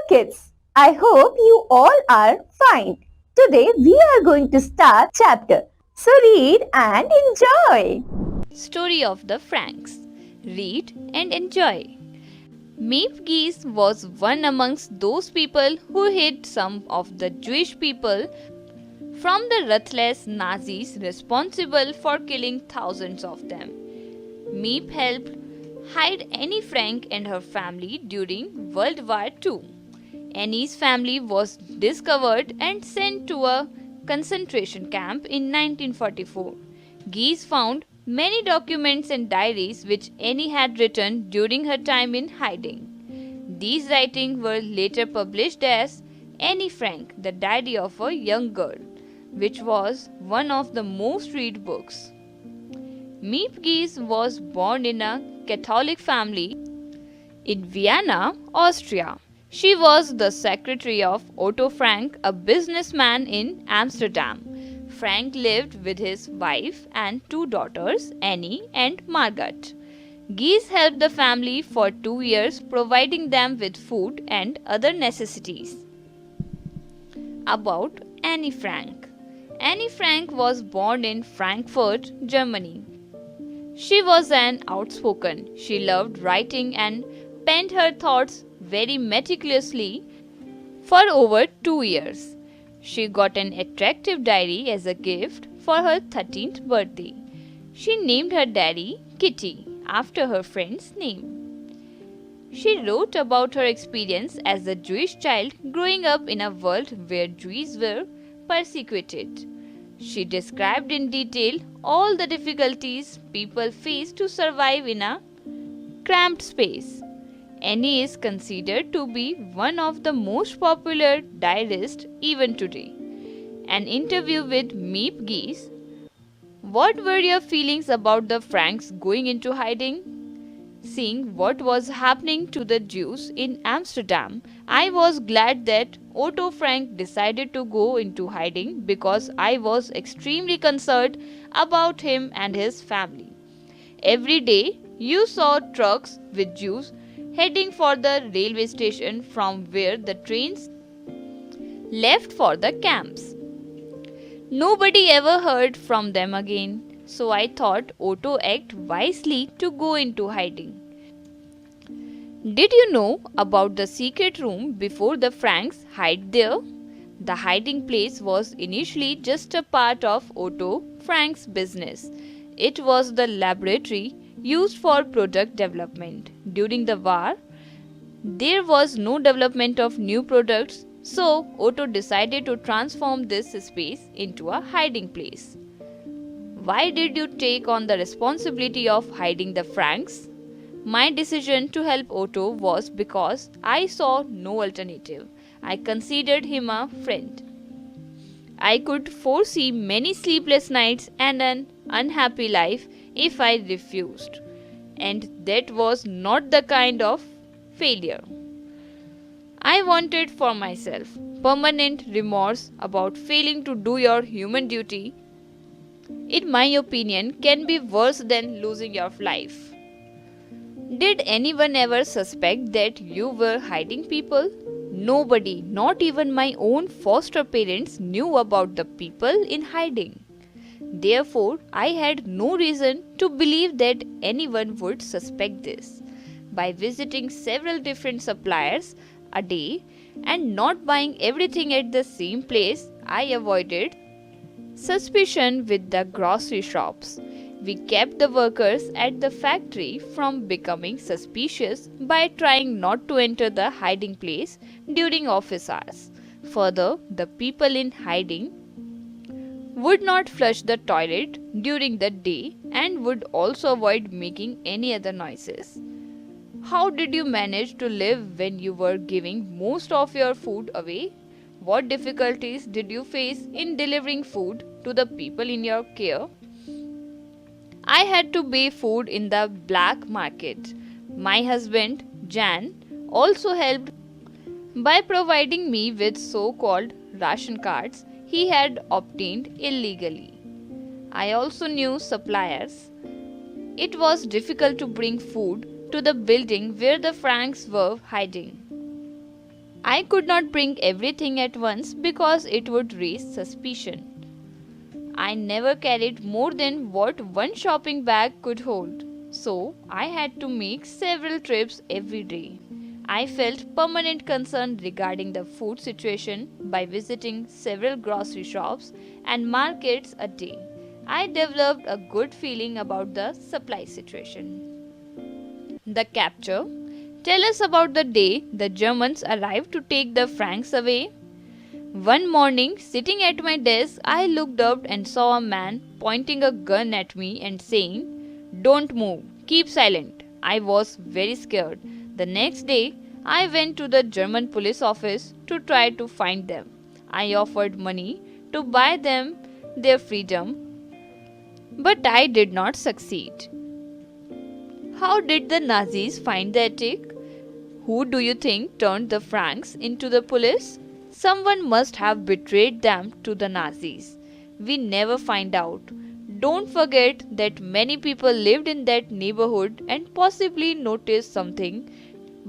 kids, I hope you all are fine. Today we are going to start chapter. So read and enjoy. Story of the Franks. Read and enjoy. Meep Geese was one amongst those people who hid some of the Jewish people from the ruthless Nazis responsible for killing thousands of them. Meep helped hide Annie Frank and her family during World War II. Annie's family was discovered and sent to a concentration camp in 1944. Geese found many documents and diaries which Annie had written during her time in hiding. These writings were later published as Annie Frank, the Diary of a Young Girl, which was one of the most read books. Miep Geese was born in a Catholic family in Vienna, Austria. She was the secretary of Otto Frank, a businessman in Amsterdam. Frank lived with his wife and two daughters, Annie and Margot. Geese helped the family for 2 years, providing them with food and other necessities. About Annie Frank. Annie Frank was born in Frankfurt, Germany. She was an outspoken. She loved writing and penned her thoughts very meticulously for over 2 years. She got an attractive diary as a gift for her 13th birthday. She named her diary Kitty after her friend's name. She wrote about her experience as a Jewish child growing up in a world where Jews were persecuted. She described in detail all the difficulties people face to survive in a cramped space. Annie is considered to be one of the most popular diarists even today. An interview with Miep Geese. What were your feelings about the Franks going into hiding? Seeing what was happening to the Jews in Amsterdam, I was glad that Otto Frank decided to go into hiding because I was extremely concerned about him and his family. Every day, you saw trucks with Jews heading for the railway station from where the trains left for the camps. Nobody ever heard from them again, so I thought Otto acted wisely to go into hiding. Did you know about the secret room before the Franks hid there? The hiding place was initially just a part of Otto Frank's business. It was the laboratory used for product development. During the war, there was no development of new products, so Otto decided to transform this space into a hiding place. Why did you take on the responsibility of hiding the Franks? My decision to help Otto was because I saw no alternative. I considered him a friend. I could foresee many sleepless nights and an unhappy life if I refused. And that was not the kind of failure I wanted for myself. Permanent remorse about failing to do your human duty, in my opinion, can be worse than losing your life. Did anyone ever suspect that you were hiding people? Nobody, not even my own foster parents, knew about the people in hiding. Therefore, I had no reason to believe that anyone would suspect this. By visiting several different suppliers a day and not buying everything at the same place, I avoided suspicion with the grocery shops. We kept the workers at the factory from becoming suspicious by trying not to enter the hiding place during office hours. Further, the people in hiding would not flush the toilet during the day and would also avoid making any other noises. How did you manage to live when you were giving most of your food away? What difficulties did you face in delivering food to the people in your care? I had to buy food in the black market. My husband, Jan, also helped by providing me with so-called ration cards he had obtained illegally. I also knew suppliers. It was difficult to bring food to the building where the Franks were hiding. I could not bring everything at once because it would raise suspicion. I never carried more than what one shopping bag could hold, so I had to make several trips every day. I felt permanent concern regarding the food situation by visiting several grocery shops and markets a day. I developed a good feeling about the supply situation. The capture. Tell us about the day the Germans arrived to take the Franks away. One morning, sitting at my desk, I looked up and saw a man pointing a gun at me and saying, "Don't move, keep silent." I was very scared. The next day, I went to the German police office to try to find them. I offered money to buy them their freedom, but I did not succeed. How did the Nazis find the attic? Who do you think turned the Franks into the police? Someone must have betrayed them to the Nazis. We never find out. Don't forget that many people lived in that neighborhood and possibly noticed something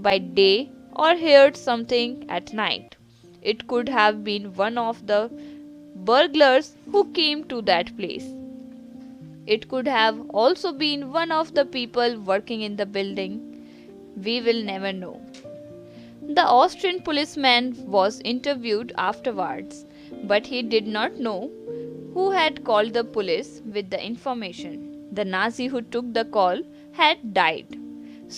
by day or heard something at night. It could have been one of the burglars who came to that place. It could have also been one of the people working in the building. We will never know. The Austrian policeman was interviewed afterwards, but he did not know who had called the police with the information. The Nazi who took the call had died,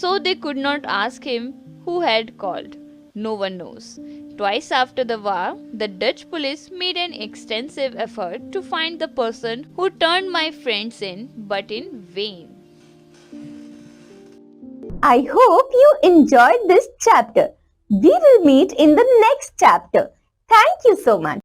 so they could not ask him who had called. No one knows. Twice after the war, the Dutch police made an extensive effort to find the person who turned my friends in, but in vain. I hope you enjoyed this chapter. We will meet in the next chapter. Thank you so much.